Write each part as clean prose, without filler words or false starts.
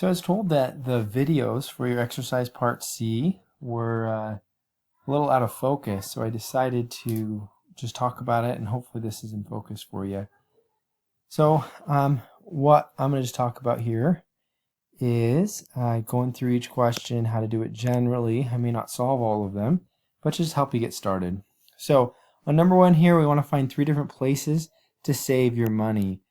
So I was told that the videos for your exercise part C were a little out of focus, so I decided to just talk about it, and hopefully this is in focus for you. So what I'm going to just talk about here is going through each question, how to do it generally. I may not solve all of them, but just help you get started. So on number one here, we want to find 3 different places to save your money.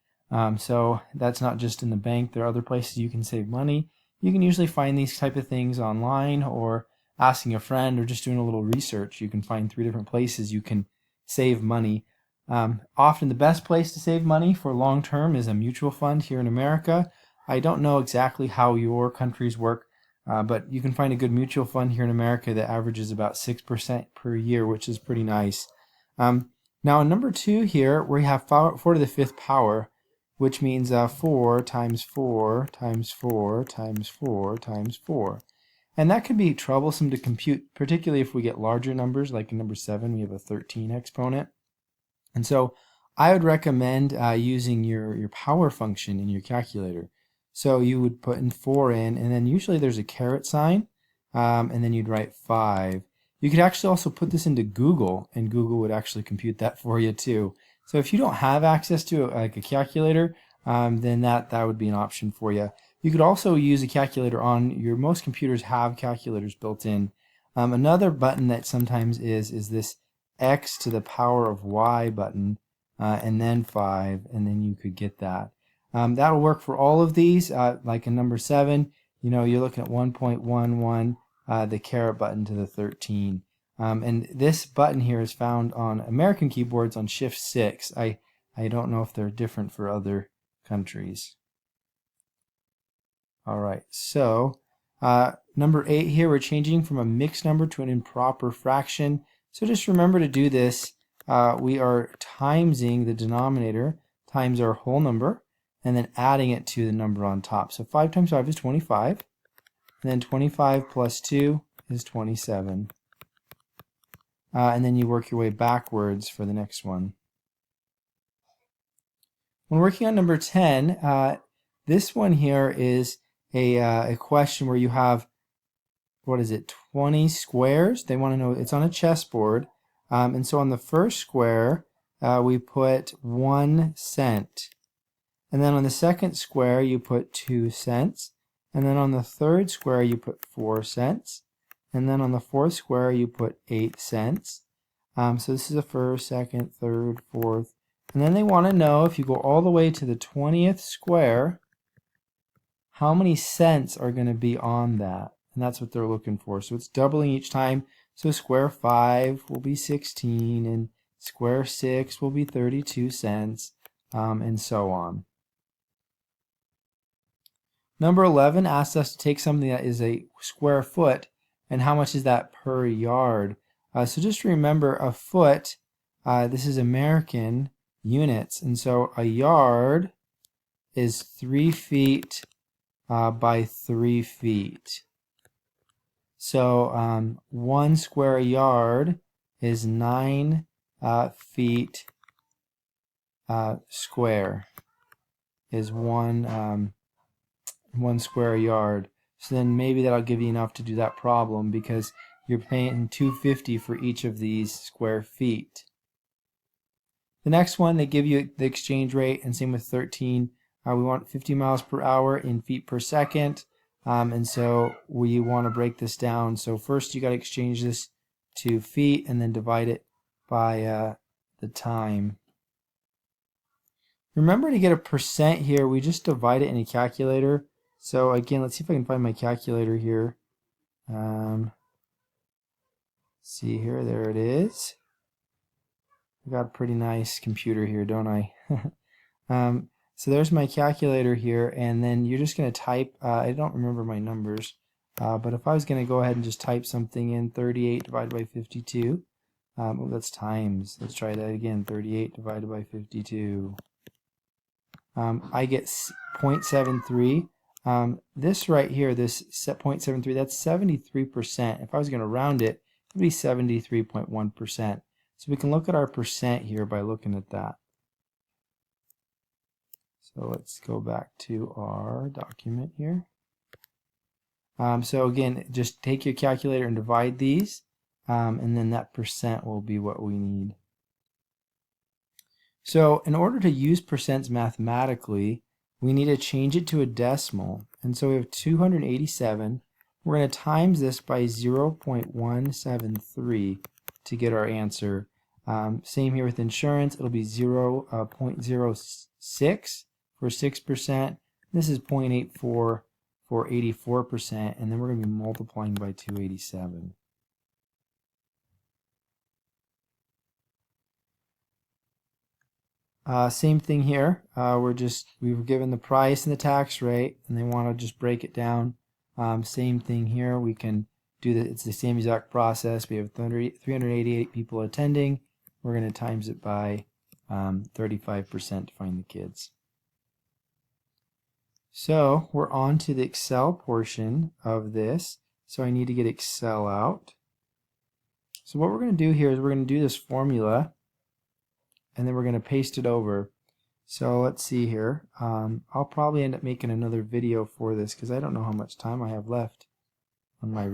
So that's not just in the bank. There are other places you can save money. You can usually find these type of things online, or asking a friend, or just doing a little research. You can find 3 different places you can save money. Often the best place to save money for long term is a mutual fund here in America. I don't know exactly how your countries work, but you can find a good mutual fund here in America that averages about 6% per year, which is pretty nice. Now in number 2 here, we have 4 to the 5th power, which means 4 times 4 times 4 times 4 times 4. And that can be troublesome to compute, particularly if we get larger numbers, like in number 7, we have a 13 exponent. And so I would recommend using your power function in your calculator. So you would put in 4 in, and then usually there's a caret sign, and then you'd write 5. You could actually also put this into Google, and Google would actually compute that for you too. So if you don't have access to like a calculator, then that would be an option for you. You could also use a calculator on most computers have calculators built in. Another button that sometimes is this x to the power of y button, and then 5, and then you could get that. That'll work for all of these. Like in number 7, you're looking at 1.11, the caret button to the 13. And this button here is found on American keyboards on Shift 6. I don't know if they're different for other countries. Alright, so number 8 here, we're changing from a mixed number to an improper fraction. So just remember to do this. We are timesing the denominator times our whole number, and then adding it to the number on top. So 5 times 5 is 25, and then 25 plus 2 is 27. And then you work your way backwards for the next one. When working on number 10, this one here is a question where you have, 20 squares. They want to know, it's on a chessboard. And so on the first square, we put 1 cent. And then on the second square, you put 2 cents. And then on the third square, you put 4 cents. And then on the fourth square, you put 8 cents. So this is the first, second, third, fourth. And then they want to know, if you go all the way to the 20th square, how many cents are going to be on that. And that's what they're looking for. So it's doubling each time. So square 5 will be 16, and square 6 will be 32 cents, and so on. Number 11 asks us to take something that is a square foot, and how much is that per yard? So just remember, a foot, this is American units, and so a yard is 3 feet by 3 feet. So 1 square yard is 9 feet square, is one square yard. So then maybe that'll give you enough to do that problem, because you're paying $2.50 for each of these square feet. The next one, they give you the exchange rate, and same with 13. We want 50 miles per hour in feet per second. And so we want to break this down. So first you got to exchange this to feet, and then divide it by the time. Remember, to get a percent here, we just divide it in a calculator. So again, let's see if I can find my calculator here. See here, there it is. I got a pretty nice computer here, don't I? So there's my calculator here, and then you're just going to type, I don't remember my numbers, but if I was going to go ahead and just type something in, 38 divided by 52, that's times. Let's try that again, 38 divided by 52. I get 0.73. This right here, this 0.73, that's 73%. If I was going to round it, it would be 73.1%. So we can look at our percent here by looking at that. So let's go back to our document here. So again, just take your calculator and divide these, and then that percent will be what we need. So in order to use percents mathematically, we need to change it to a decimal. And so we have 287. We're going to times this by 0.173 to get our answer. Same here with insurance. It'll be 0.06 for 6%. This is 0.84 for 84%. And then we're going to be multiplying by 287. Same thing here. We were given the price and the tax rate, and they want to just break it down. Same thing here. We can do that. It's the same exact process. We have 388 people attending. We're going to times it by 35% to find the kids. So we're on to the Excel portion of this. So I need to get Excel out. So what we're going to do here is we're going to do this formula, and then we're going to paste it over. So let's see here. I'll probably end up making another video for this because I don't know how much time I have left on my